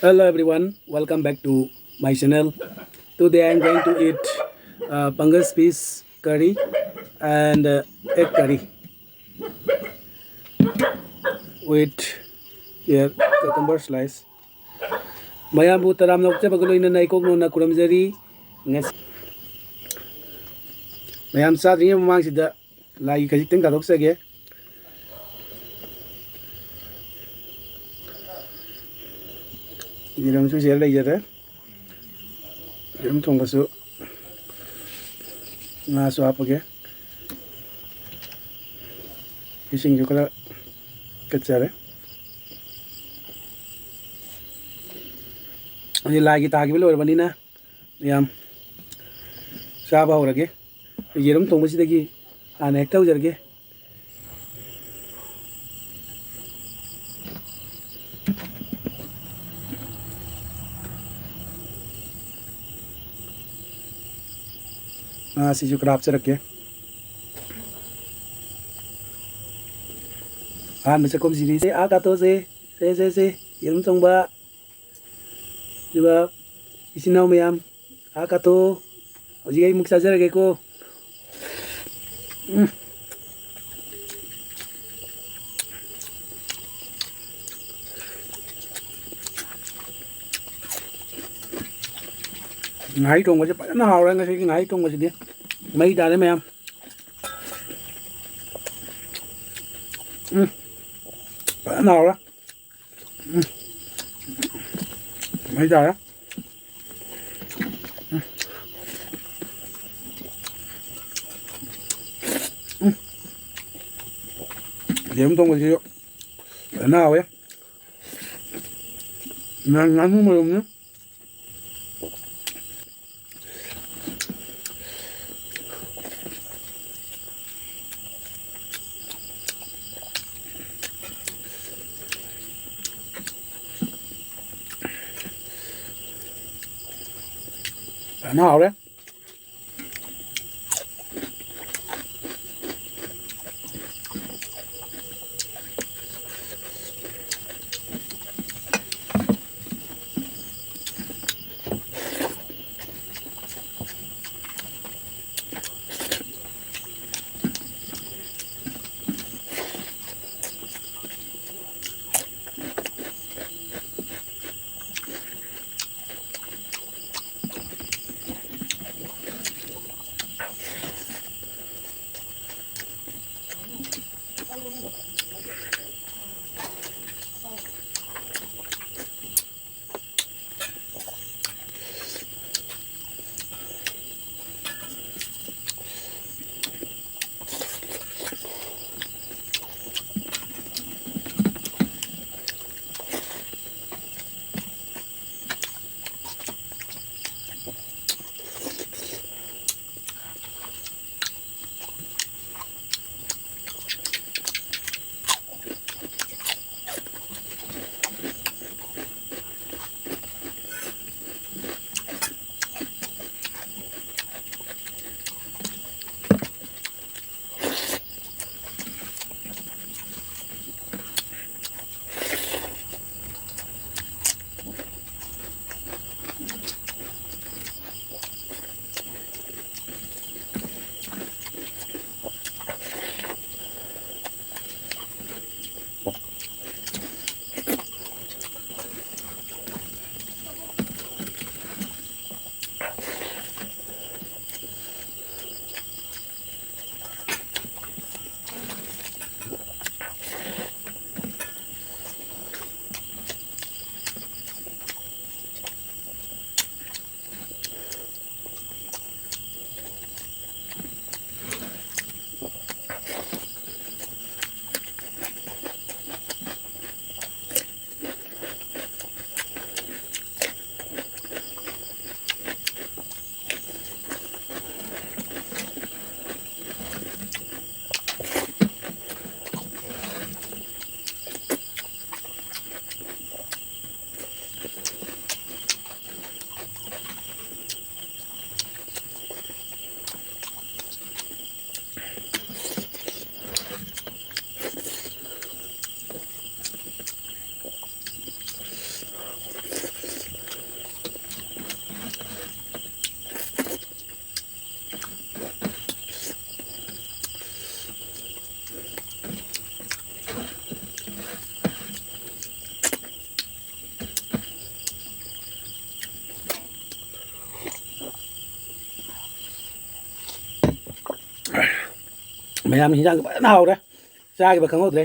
Hello everyone, welcome back to my channel. Today I am going to eat fungus fish curry and egg curry with here cucumber slice. Mayambu taram na ukse bagulo ina naikog no na kuramjari ngas. Mayam sa dringa mamang sida lagi kasi ting katok sage. Yerum su share lai jara. Yerum thongba su nga su apage. Ising ju kala kachare. Ini lagi tagi belo banina yam saba horage yerum thongba sidagi ana ekta ujarge si ju krap se rake bisa kom siri se akato se yerum thongba diba isinaw mayam akato ojigai muksa jarage ko ngaheithongba se fazana hawra ngasi ngaheithongba se di mai tare mayam fazana hawra mai tare yerumthongba se fazana hawe nganu mayum nào đấy ꯃꯌꯥꯝ ꯍꯤꯟꯖꯥꯡ ꯐꯖꯅ ꯍꯥꯎꯔꯦ ꯆꯥꯈꯤꯕ ꯈꯪꯍꯧꯗ꯭ꯔꯦ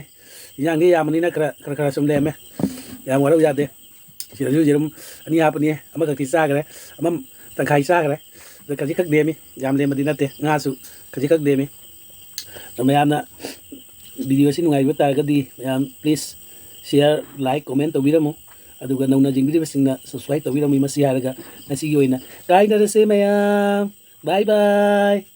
ꯍꯤꯟꯖꯥꯡꯗꯤ ꯌꯥꯝꯕꯅꯤꯅ ꯈꯔ ꯁꯨꯝ ꯂꯩꯔꯝꯃꯦ ꯌꯥꯝ ꯋꯥꯔꯧ ꯌꯥꯗꯦ ꯁꯤꯗꯁꯨ ꯌꯦꯔꯨꯝ 2 ꯍꯥꯞꯄꯅꯤ ꯑꯃꯈꯛꯇꯤ ꯆꯥꯈ꯭ꯔꯦ ꯑꯃ ꯇꯪꯈꯥꯏ ꯆꯥꯈ꯭ꯔꯦ ꯑꯗ ꯈꯖꯤꯛꯈꯛ ꯂꯦꯝꯃꯤ ꯌꯥꯝ ꯂꯦꯝꯕꯗꯤ ꯅꯠꯇꯦ ꯉꯥꯁꯨ ꯈꯖꯤꯛꯈꯛ ꯂꯦꯝꯃꯤ ꯑꯗꯣ ꯃꯌꯥꯝꯅ ꯚꯤꯗꯤꯑꯣꯁꯤ ꯅꯨꯡꯉꯥꯏꯕ ꯇꯥꯔꯒꯗꯤ ꯃꯌꯥꯝ ꯄ꯭ꯂꯤꯖ ꯁꯤꯌꯔ ꯂꯥꯏꯛ ꯀꯣꯃꯦꯟ ꯇꯧꯕꯤꯔꯝꯃꯨ ꯑꯗꯨꯒ ꯅꯧꯅ ꯌꯦꯡꯕꯤꯔꯤꯕꯁꯤꯡꯅ ꯁꯕꯁꯀ꯭ꯔꯥꯏꯕ ꯇꯧꯕꯤꯔꯝꯃꯤ ꯃꯁꯤ ꯍꯥꯏꯔꯒ ꯉꯁꯤꯒꯤ ꯑꯣꯏꯅ ꯀꯥꯏꯅꯔꯁꯦ ꯃꯌꯥꯝ ꯕꯥꯏ ꯕꯥꯏ